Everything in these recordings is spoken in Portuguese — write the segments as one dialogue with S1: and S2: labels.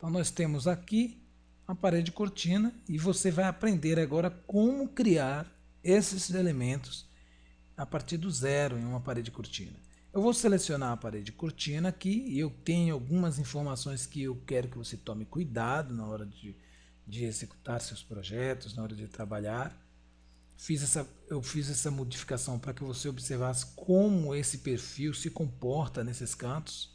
S1: Então nós temos aqui a parede cortina e você vai aprender agora como criar esses elementos a partir do zero em uma parede cortina. Eu vou selecionar a parede cortina aqui e eu tenho algumas informações que eu quero que você tome cuidado na hora de executar seus projetos, na hora de trabalhar. Eu fiz essa modificação para que você observasse como esse perfil se comporta nesses cantos,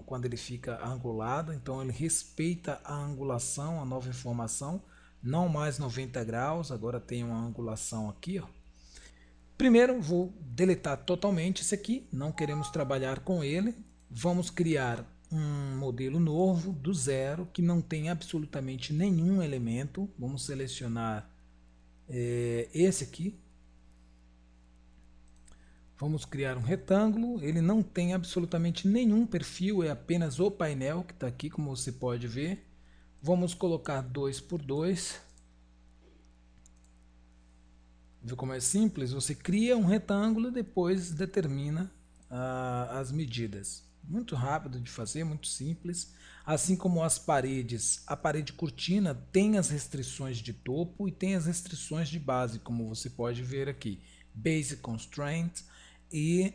S1: quando ele fica angulado. Então ele respeita a angulação, a nova informação, não mais 90 graus, agora tem uma angulação aqui, ó. Primeiro vou deletar totalmente esse aqui, não queremos trabalhar com ele. Vamos criar um modelo novo do zero que não tem absolutamente nenhum elemento. Vamos selecionar esse aqui. Vamos criar um retângulo, ele não tem absolutamente nenhum perfil, é apenas o painel que está aqui, como você pode ver. Vamos colocar 2 por 2. Viu como é simples? Você cria um retângulo e depois determina as medidas. Muito rápido de fazer, muito simples. Assim como as paredes, a parede cortina tem as restrições de topo e tem as restrições de base, como você pode ver aqui. Basic Constraint e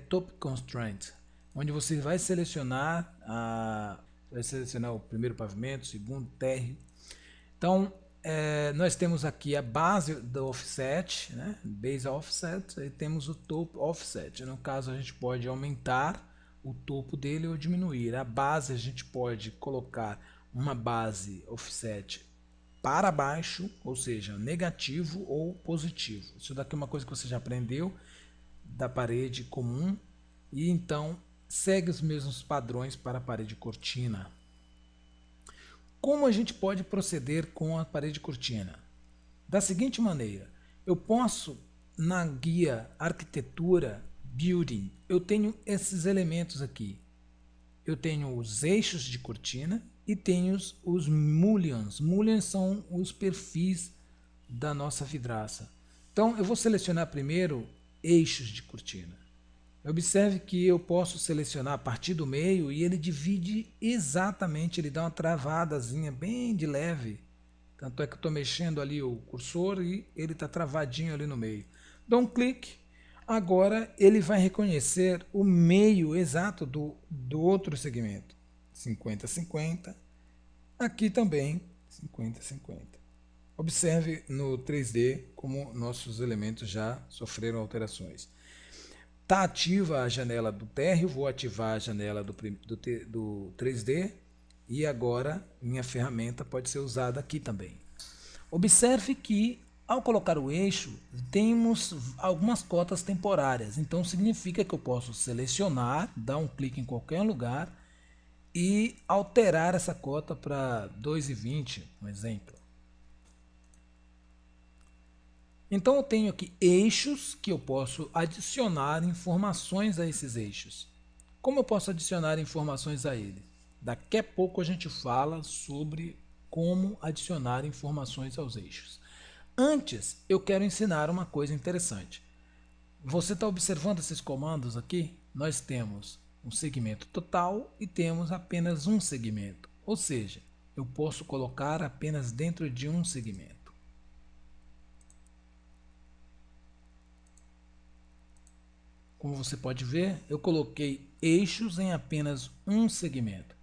S1: Top Constraint, onde você vai selecionar o primeiro pavimento, o segundo, térreo. Então, nós temos aqui a base do offset, né? Base offset, e temos o top offset. No caso, a gente pode aumentar o topo dele ou diminuir. A base, a gente pode colocar uma base offset para baixo, ou seja, negativo ou positivo. Isso daqui é uma coisa que você já aprendeu da parede comum, e então segue os mesmos padrões para a parede cortina. Como a gente pode proceder com a parede cortina? Da seguinte maneira, eu posso, na guia arquitetura building, eu tenho esses elementos aqui. Eu tenho os eixos de cortina e tenho os mullions. Mullions são os perfis da nossa vidraça. Então eu vou selecionar primeiro eixos de cortina. Observe que eu posso selecionar a partir do meio e ele divide exatamente, ele dá uma travadazinha bem de leve. Tanto é que eu estou mexendo ali o cursor e ele está travadinho ali no meio. Dou um clique, agora ele vai reconhecer o meio exato do outro segmento. 50-50, aqui também 50-50. Observe no 3D como nossos elementos já sofreram alterações. Está ativa a janela do térreo, vou ativar a janela do 3D e agora minha ferramenta pode ser usada aqui também. Observe que ao colocar o eixo temos algumas cotas temporárias, então significa que eu posso selecionar, dar um clique em qualquer lugar e alterar essa cota para 2,20, um exemplo. Então eu tenho aqui eixos que eu posso adicionar informações a esses eixos. Como eu posso adicionar informações a ele? Daqui a pouco a gente fala sobre como adicionar informações aos eixos. Antes, eu quero ensinar uma coisa interessante. Você está observando esses comandos aqui? Nós temos um segmento total e temos apenas um segmento. Ou seja, eu posso colocar apenas dentro de um segmento. Como você pode ver, eu coloquei eixos em apenas um segmento.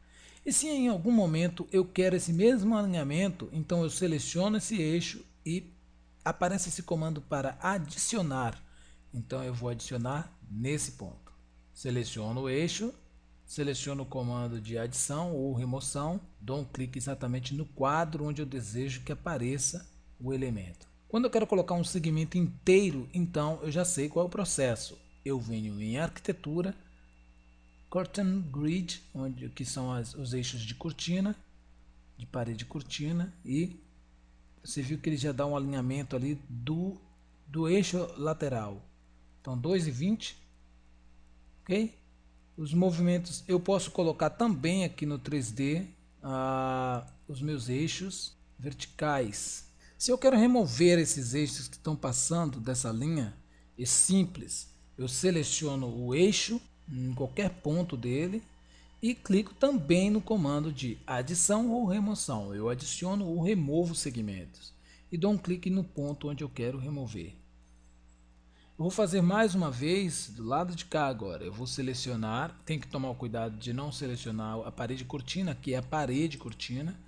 S1: E se em algum momento eu quero esse mesmo alinhamento, então eu seleciono esse eixo e aparece esse comando para adicionar. Então eu vou adicionar nesse ponto. Seleciono o eixo, seleciono o comando de adição ou remoção, dou um clique exatamente no quadro onde eu desejo que apareça o elemento. Quando eu quero colocar um segmento inteiro, então eu já sei qual é o processo. Eu venho em arquitetura, curtain grid, que são os eixos de cortina, de parede cortina, e você viu que ele já dá um alinhamento ali do eixo lateral. Então 2,20, ok? Os movimentos eu posso colocar também aqui no 3D os meus eixos verticais. Se eu quero remover esses eixos que estão passando dessa linha, é simples. Eu seleciono o eixo em qualquer ponto dele E clico também no comando de adição ou remoção. Eu adiciono ou removo segmentos e dou um clique no ponto onde eu quero remover. Eu vou fazer mais uma vez do lado de cá agora. Eu vou selecionar, tem que tomar o cuidado de não selecionar a parede cortina, que é a parede cortina.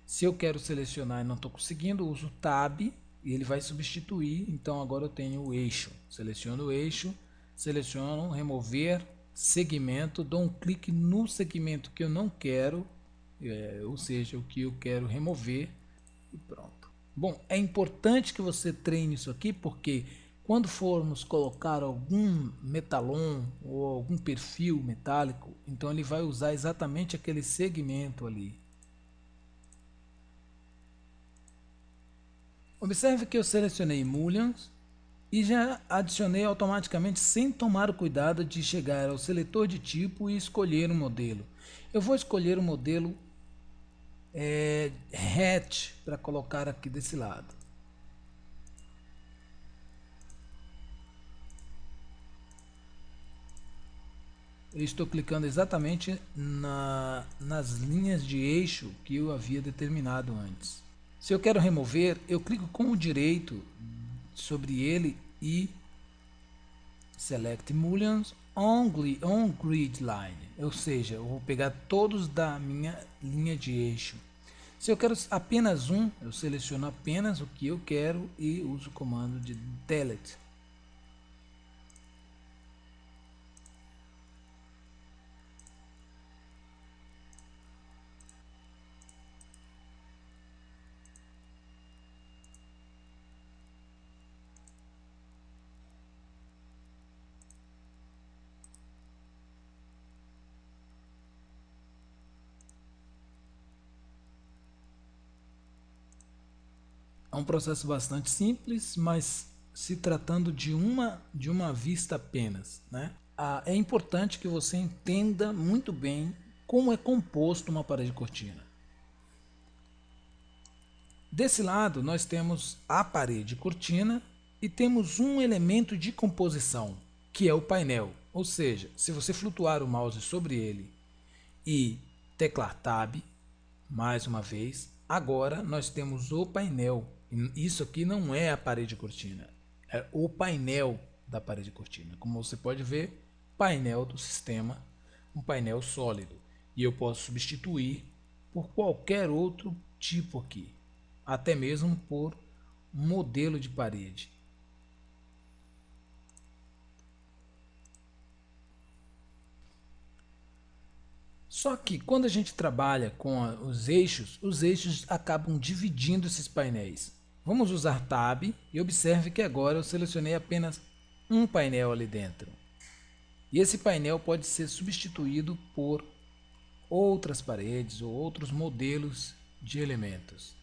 S1: Se eu quero selecionar e não estou conseguindo, uso Tab e ele vai substituir. Então agora eu tenho o eixo. Seleciono o eixo, seleciono remover segmento, dou um clique no segmento que eu não quero, ou seja, o que eu quero remover e pronto. Bom, é importante que você treine isso aqui porque quando formos colocar algum metalon ou algum perfil metálico, então ele vai usar exatamente aquele segmento ali. Observe que eu selecionei Mullions e já adicionei automaticamente sem tomar o cuidado de chegar ao seletor de tipo e escolher um modelo. Eu vou escolher o modelo hatch para colocar aqui desse lado. Eu estou clicando exatamente nas linhas de eixo que eu havia determinado antes. Se eu quero remover, eu clico com o direito sobre ele e Select Mullions on Grid Line, ou seja, eu vou pegar todos da minha linha de eixo. Se eu quero apenas um, eu seleciono apenas o que eu quero e uso o comando de Delete. É um processo bastante simples, mas se tratando de uma vista apenas, né? É importante que você entenda muito bem como é composto uma parede cortina. Desse lado nós temos a parede cortina e temos um elemento de composição, que é o painel. Ou seja, se você flutuar o mouse sobre ele e teclar Tab, mais uma vez, agora nós temos o painel. Isso aqui não é a parede cortina, é o painel da parede cortina. Como você pode ver, painel do sistema, um painel sólido. E eu posso substituir por qualquer outro tipo aqui, até mesmo por um modelo de parede. Só que quando a gente trabalha com os eixos acabam dividindo esses painéis. Vamos usar Tab e observe que agora eu selecionei apenas um painel ali dentro. E esse painel pode ser substituído por outras paredes ou outros modelos de elementos.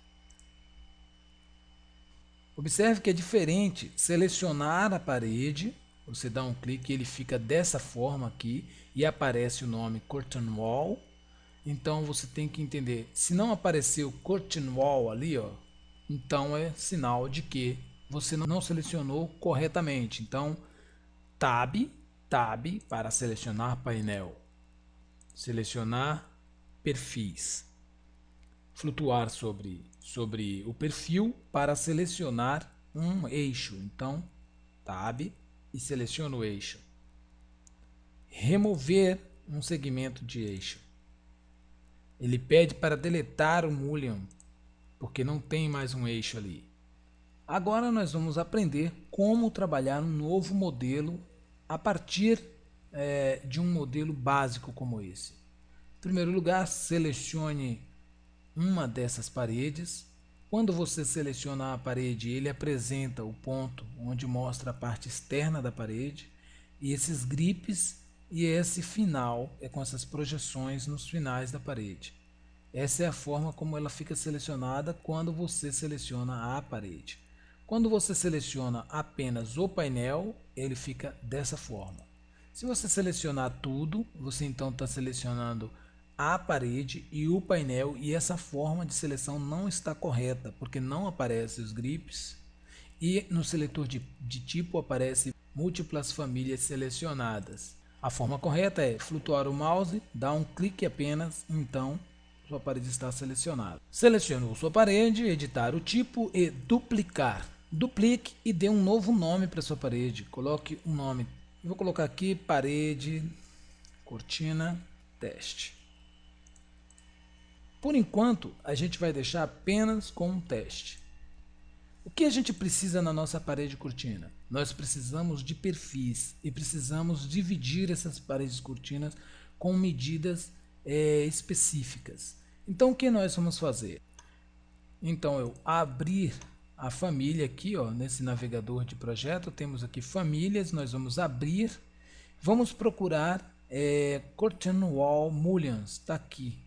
S1: Observe que é diferente selecionar a parede, você dá um clique e ele fica dessa forma aqui e aparece o nome Curtain Wall. Então você tem que entender, se não apareceu Curtain Wall ali, ó, então é sinal de que você não selecionou corretamente. Então Tab para selecionar painel, selecionar perfis, flutuar sobre o perfil para selecionar um eixo. Então Tab e seleciono o eixo. Remover um segmento de eixo. Ele pede para deletar o Mullion, porque não tem mais um eixo ali. Agora nós vamos aprender como trabalhar um novo modelo a partir de um modelo básico como esse. Em primeiro lugar, selecione uma dessas paredes. Quando você seleciona a parede, ele apresenta o ponto onde mostra a parte externa da parede e esses grips e esse final é com essas projeções nos finais da parede. Essa é a forma como ela fica selecionada quando você seleciona a parede. Quando você seleciona apenas o painel, ele fica dessa forma. Se você selecionar tudo, você então está selecionando a parede e o painel, e essa forma de seleção não está correta, porque não aparecem os grips e no seletor de tipo aparece múltiplas famílias selecionadas. A forma correta é flutuar o mouse, dar um clique apenas, então sua parede está selecionada. Selecionou sua parede, editar o tipo e duplicar. Duplique e dê um novo nome para sua parede. Coloque um nome. Eu vou colocar aqui parede, cortina, teste. Por enquanto, a gente vai deixar apenas com um teste. O que a gente precisa na nossa parede cortina? Nós precisamos de perfis e precisamos dividir essas paredes cortinas com medidas específicas. Então o que nós vamos fazer? Então eu abrir a família aqui, ó, nesse navegador de projeto, temos aqui famílias, nós vamos abrir, vamos procurar Curtain Wall Mullions, está aqui.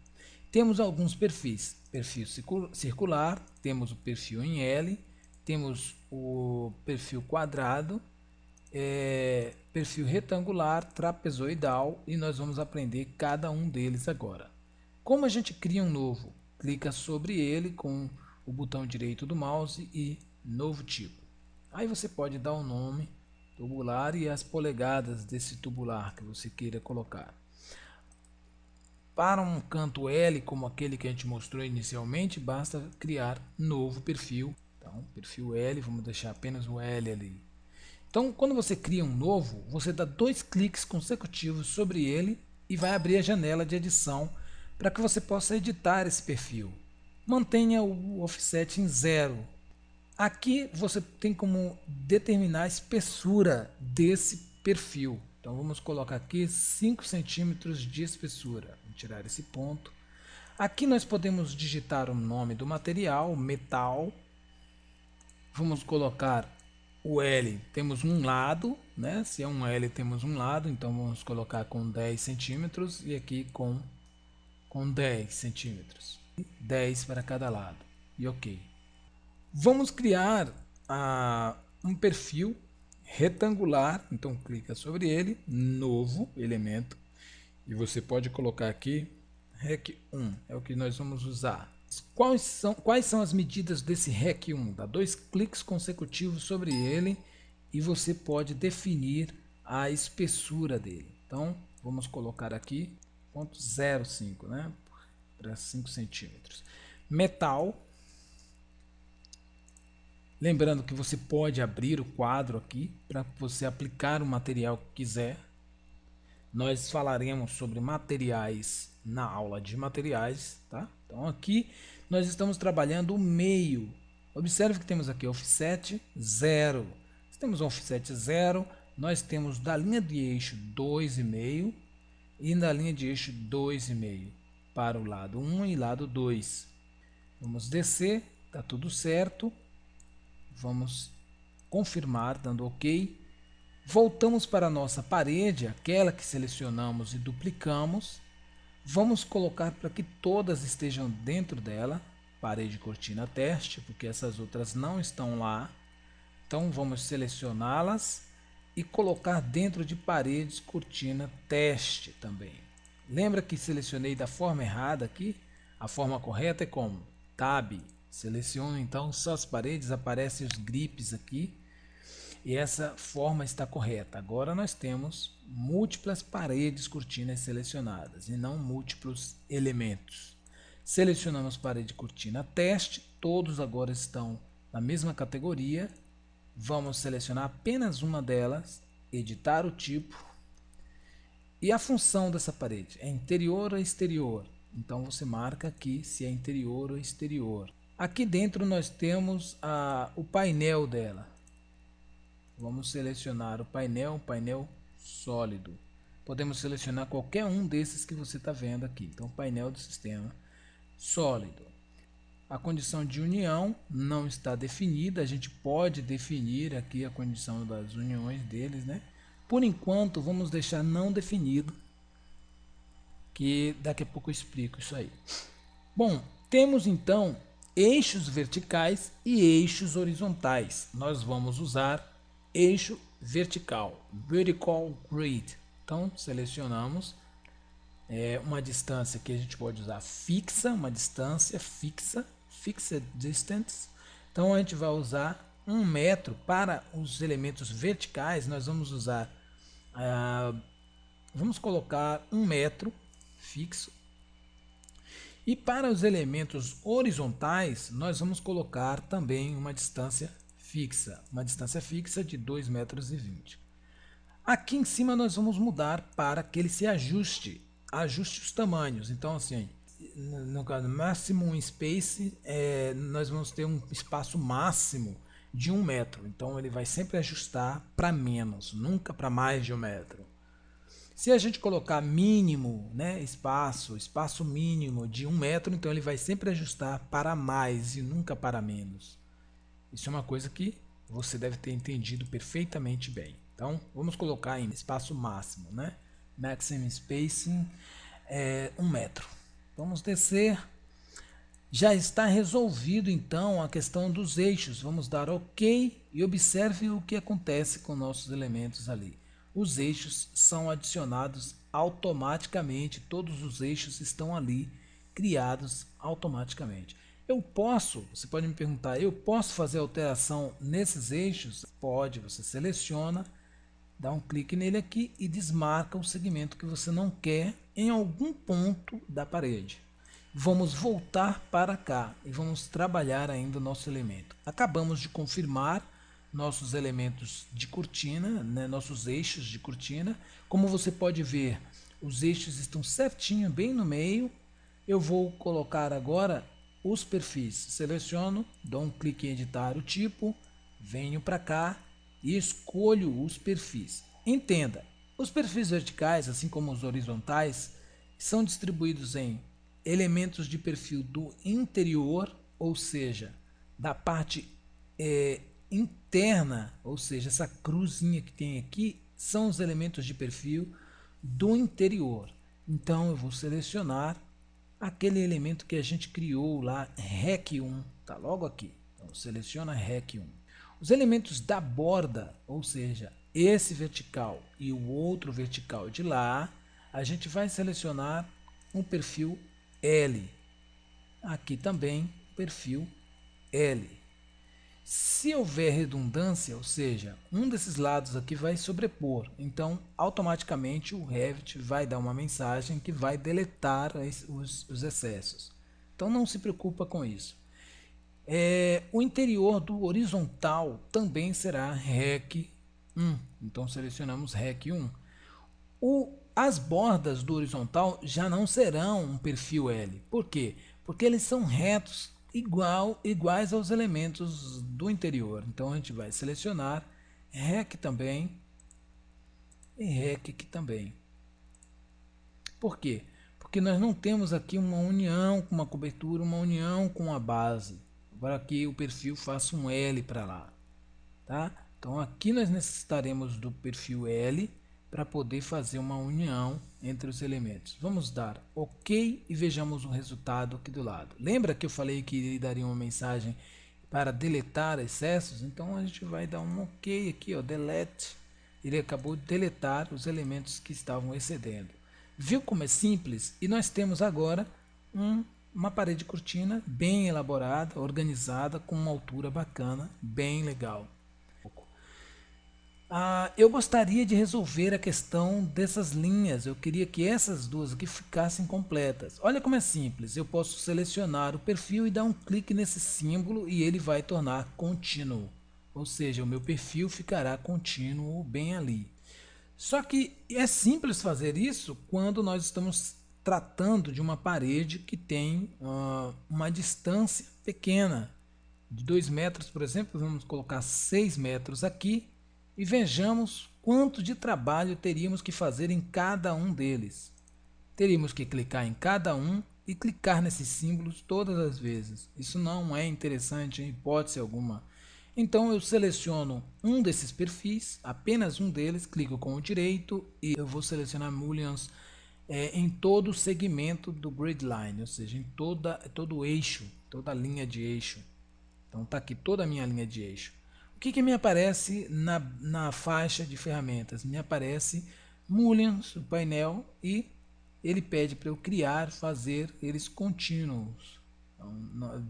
S1: Temos alguns perfis, perfil circular, temos o perfil em L, temos o perfil quadrado, perfil retangular, trapezoidal e nós vamos aprender cada um deles agora. Como a gente cria um novo? Clica sobre ele com o botão direito do mouse e novo tipo. Aí você pode dar o nome tubular e as polegadas desse tubular que você queira colocar. Para um canto L, como aquele que a gente mostrou inicialmente, basta criar novo perfil. Então, perfil L, vamos deixar apenas o L ali. Então, quando você cria um novo, você dá 2 cliques consecutivos sobre ele e vai abrir a janela de edição para que você possa editar esse perfil. Mantenha o offset em 0. Aqui você tem como determinar a espessura desse perfil. Então vamos colocar aqui 5 centímetros de espessura. Vou tirar esse ponto. Aqui nós podemos digitar o nome do material, metal. Vamos colocar o L, temos um lado, né? Se é um L temos um lado, então vamos colocar com 10 centímetros e aqui com 10 centímetros. 10 para cada lado. E ok. Vamos criar um perfil retangular, então clica sobre ele, novo elemento, e você pode colocar aqui Rec 1, é o que nós vamos usar. Quais são as medidas desse Rec 1? Dá 2 cliques consecutivos sobre ele e você pode definir a espessura dele. Então vamos colocar aqui 0,05, né? Para 5 centímetros. Metal. Lembrando que você pode abrir o quadro aqui para você aplicar o material que quiser. Nós falaremos sobre materiais na aula de materiais, tá? Então aqui nós estamos trabalhando o meio. Observe que temos aqui offset 0. Se temos um offset 0, nós temos da linha de eixo 2,5 e da linha de eixo 2,5 para o lado 1 e lado 2. Vamos descer, tá tudo certo. Vamos confirmar dando OK. Voltamos para a nossa parede, aquela que selecionamos e duplicamos. Vamos colocar para que todas estejam dentro dela, parede cortina teste, porque essas outras não estão lá. Então vamos selecioná-las e colocar dentro de paredes cortina teste também. Lembra que selecionei da forma errada aqui? A forma correta é como? Tab. Seleciono então só as paredes, aparecem os grips aqui. E essa forma está correta. Agora nós temos múltiplas paredes cortinas selecionadas e não múltiplos elementos. Selecionamos parede cortina teste, todos agora estão na mesma categoria. Vamos selecionar apenas uma delas, editar o tipo. E a função dessa parede é interior ou exterior. Então você marca aqui se é interior ou exterior. Aqui dentro nós temos o painel dela. Vamos selecionar o painel sólido. Podemos selecionar qualquer um desses que você está vendo aqui. Então, painel do sistema sólido. A condição de união não está definida. A gente pode definir aqui a condição das uniões deles, né? Por enquanto, vamos deixar não definido, que daqui a pouco eu explico isso aí. Bom, temos então eixos verticais e eixos horizontais. Nós vamos usar eixo vertical, vertical grid. Então selecionamos uma distância que a gente pode usar fixa, uma distância fixa, fixed distance. Então a gente vai usar 1 metro para os elementos verticais. Nós vamos usar vamos colocar 1 metro fixo. E para os elementos horizontais, nós vamos colocar também uma distância fixa de 2,20 metros. Aqui em cima nós vamos mudar para que ele se ajuste os tamanhos. Então, assim, no caso maximum space, nós vamos ter um espaço máximo de 1 metro. Então ele vai sempre ajustar para menos, nunca para mais de 1 metro. Se a gente colocar mínimo, né, espaço mínimo de 1 metro, então ele vai sempre ajustar para mais e nunca para menos. Isso é uma coisa que você deve ter entendido perfeitamente bem. Então, vamos colocar em espaço máximo, né? Maximum spacing 1 metro. Vamos descer. Já está resolvido então a questão dos eixos. Vamos dar OK e observe o que acontece com nossos elementos ali. Os eixos são adicionados automaticamente, todos os eixos estão ali criados automaticamente. Você pode me perguntar, eu posso fazer alteração nesses eixos? Pode, você seleciona, dá um clique nele aqui e desmarca o segmento que você não quer em algum ponto da parede. Vamos voltar para cá e vamos trabalhar ainda o nosso elemento. Acabamos de confirmar nossos elementos de cortina, né, nossos eixos de cortina. Como você pode ver, os eixos estão certinho, bem no meio. Eu vou colocar agora os perfis. Seleciono, dou um clique em editar o tipo, venho para cá e escolho os perfis. Entenda, os perfis verticais, assim como os horizontais, são distribuídos em elementos de perfil do interior, ou seja, da parte interna, ou seja, essa cruzinha que tem aqui, são os elementos de perfil do interior. Então eu vou selecionar aquele elemento que a gente criou lá, REC1, tá logo aqui. Então seleciona REC1. Os elementos da borda, ou seja, esse vertical e o outro vertical de lá, a gente vai selecionar um perfil L. Aqui também perfil L. Se houver redundância, ou seja, um desses lados aqui vai sobrepor, então automaticamente o Revit vai dar uma mensagem que vai deletar os excessos. Então não se preocupa com isso. O interior do horizontal também será REC 1, então selecionamos REC 1. As bordas do horizontal já não serão um perfil L. Por quê? Porque eles são retos iguais aos elementos do interior. Então a gente vai selecionar REC também e REC aqui também. Por quê? Porque nós não temos aqui uma união com uma cobertura, uma união com a base. Agora aqui o perfil faça um L para lá. Tá? Então aqui nós necessitaremos do perfil L para poder fazer uma união entre os elementos. Vamos dar OK e vejamos o resultado aqui do lado. Lembra que eu falei que ele daria uma mensagem para deletar excessos? Então a gente vai dar um OK aqui, ó, delete. Ele acabou de deletar os elementos que estavam excedendo. Viu como é simples? E nós temos agora uma parede de cortina bem elaborada, organizada, com uma altura bacana, bem legal. Eu gostaria de resolver a questão dessas linhas. Eu queria que essas duas aqui ficassem completas. Olha como é simples. Eu posso selecionar o perfil e dar um clique nesse símbolo e ele vai tornar contínuo. Ou seja, o meu perfil ficará contínuo bem ali. Só que é simples fazer isso quando nós estamos tratando de uma parede que tem uma distância pequena. De 2 metros, por exemplo, vamos colocar 6 metros aqui. E vejamos quanto de trabalho teríamos que fazer em cada um deles. Teríamos que clicar em cada um e clicar nesses símbolos todas as vezes. Isso não é interessante em hipótese alguma. Então eu seleciono um desses perfis, apenas um deles, clico com o direito e eu vou selecionar Mullions em todo o segmento do grid line, ou seja, em todo o eixo, toda a linha de eixo. Então está aqui toda a minha linha de eixo. O que me aparece na faixa de ferramentas? Me aparece Mullions, o painel, e ele pede para eu fazer eles contínuos. Então,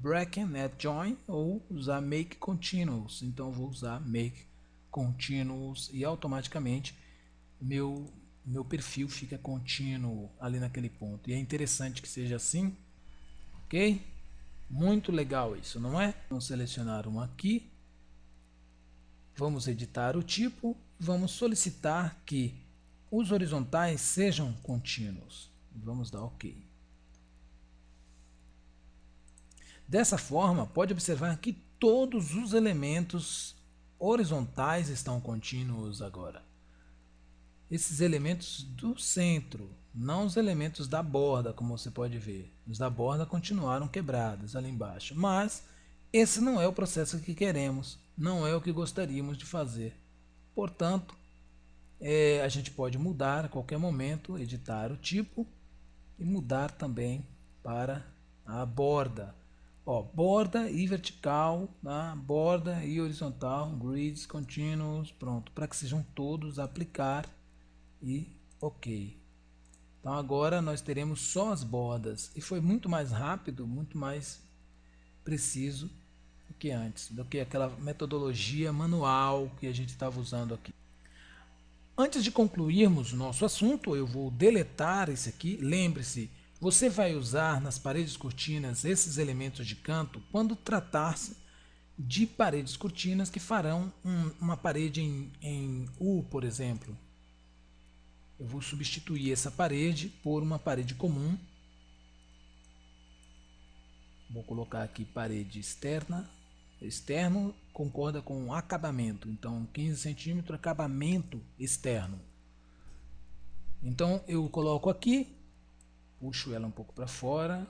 S1: break net join ou usar make continuous. Então eu vou usar make continuous e automaticamente meu meu perfil fica contínuo ali naquele ponto. E é interessante que seja assim, ok? Muito legal isso, não é? Vamos selecionar um aqui. Vamos editar o tipo. Vamos solicitar que os horizontais sejam contínuos. Vamos dar OK. Dessa forma, pode observar que todos os elementos horizontais estão contínuos agora. Esses elementos do centro, não os elementos da borda, como você pode ver. Os da borda continuaram quebrados ali embaixo, mas esse não é o processo que queremos, não é o que gostaríamos de fazer. Portanto, a gente pode mudar a qualquer momento, editar o tipo e mudar também para a borda. Borda e vertical, tá? Borda e horizontal, grids contínuos, pronto, para que sejam todos aplicar e OK. Então agora nós teremos só as bordas e foi muito mais rápido, muito mais preciso do que antes, do que aquela metodologia manual que a gente estava usando aqui. Antes de concluirmos o nosso assunto, eu vou deletar esse aqui. Lembre-se, você vai usar nas paredes cortinas esses elementos de canto quando tratar-se de paredes cortinas que farão uma parede em U, por exemplo. Eu vou substituir essa parede por uma parede comum. Vou colocar aqui parede externa. Externo concorda com acabamento. Então, 15 centímetros, acabamento externo. Então, eu coloco aqui, puxo ela um pouco para fora.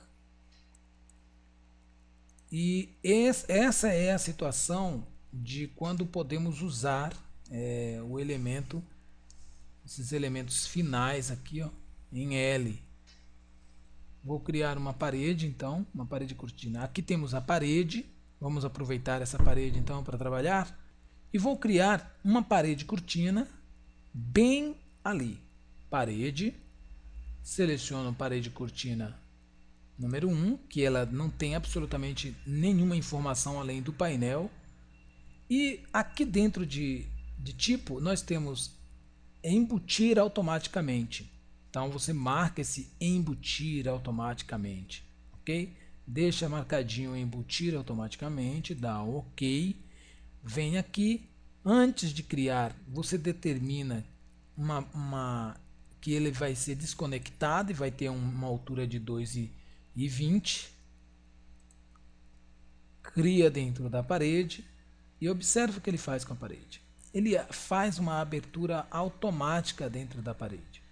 S1: E essa é a situação de quando podemos usar o elemento, esses elementos finais aqui, ó, em L. Vou criar uma parede, então, uma parede cortina. Aqui temos a parede. Vamos aproveitar essa parede então para trabalhar. E vou criar uma parede cortina bem ali. Parede. Seleciono parede cortina número 1, que ela não tem absolutamente nenhuma informação além do painel. E aqui dentro de tipo, nós temos embutir automaticamente. Então você marca esse embutir automaticamente, ok? Deixa marcadinho embutir automaticamente, dá OK. Vem aqui, antes de criar, você determina que ele vai ser desconectado e vai ter uma altura de 2,20. Cria dentro da parede e observa o que ele faz com a parede. Ele faz uma abertura automática dentro da parede.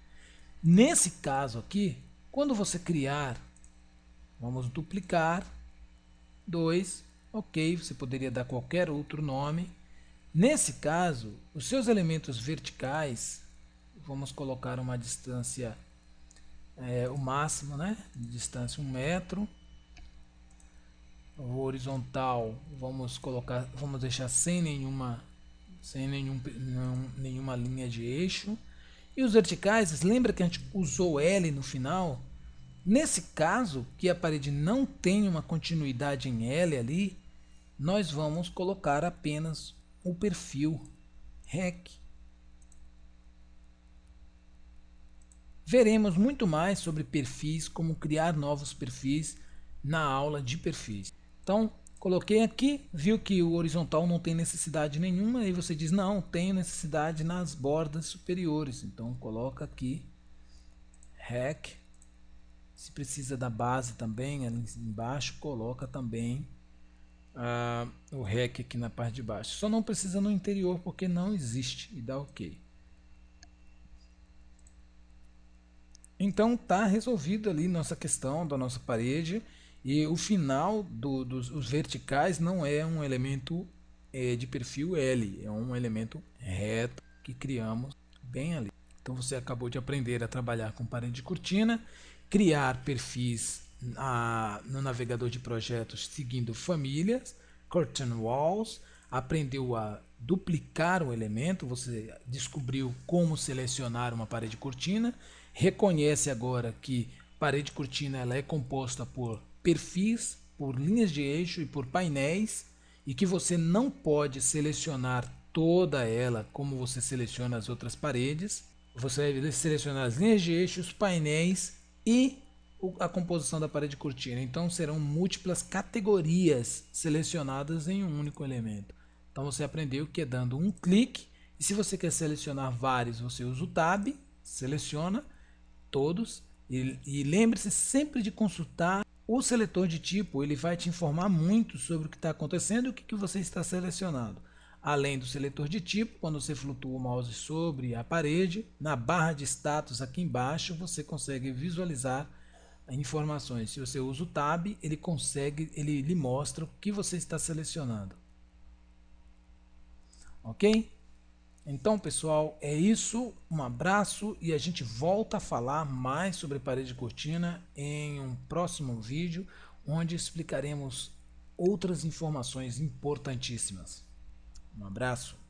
S1: Nesse caso aqui, quando você criar, vamos duplicar, 2, OK, você poderia dar qualquer outro nome. Nesse caso, os seus elementos verticais, vamos colocar uma distância, o máximo, né? Distância 1 metro. O horizontal, vamos deixar sem nenhuma linha de eixo. E os verticais, lembra que a gente usou L no final? Nesse caso, que a parede não tem uma continuidade em L ali, nós vamos colocar apenas o perfil REC. Veremos muito mais sobre perfis, como criar novos perfis na aula de perfis. Então, coloquei aqui, viu que o horizontal não tem necessidade nenhuma, aí você diz, não, tem necessidade nas bordas superiores. Então, coloca aqui REC. Se precisa da base também, ali embaixo, coloca também o REC aqui na parte de baixo. Só não precisa no interior, porque não existe, e dá OK. Então tá resolvido ali nossa questão da nossa parede, e o final dos verticais não é um elemento de perfil L, é um elemento reto que criamos bem ali. Então você acabou de aprender a trabalhar com parede de cortina, criar perfis no navegador de projetos seguindo famílias, curtain walls, aprendeu a duplicar o elemento, você descobriu como selecionar uma parede cortina, reconhece agora que parede cortina ela é composta por perfis, por linhas de eixo e por painéis, e que você não pode selecionar toda ela como você seleciona as outras paredes. Você vai selecionar as linhas de eixo, os painéis e a composição da parede cortina. Então serão múltiplas categorias selecionadas em um único elemento. Então você aprendeu que é dando um clique, e se você quer selecionar vários, você usa o Tab, seleciona todos, e lembre-se sempre de consultar o seletor de tipo. Ele vai te informar muito sobre o que está acontecendo e o que você está selecionando. Além do seletor de tipo, quando você flutua o mouse sobre a parede, na barra de status aqui embaixo, você consegue visualizar informações. Se você usa o Tab, ele lhe mostra o que você está selecionando. Ok? Então, pessoal, é isso. Um abraço e a gente volta a falar mais sobre parede de cortina em um próximo vídeo, onde explicaremos outras informações importantíssimas. Um abraço.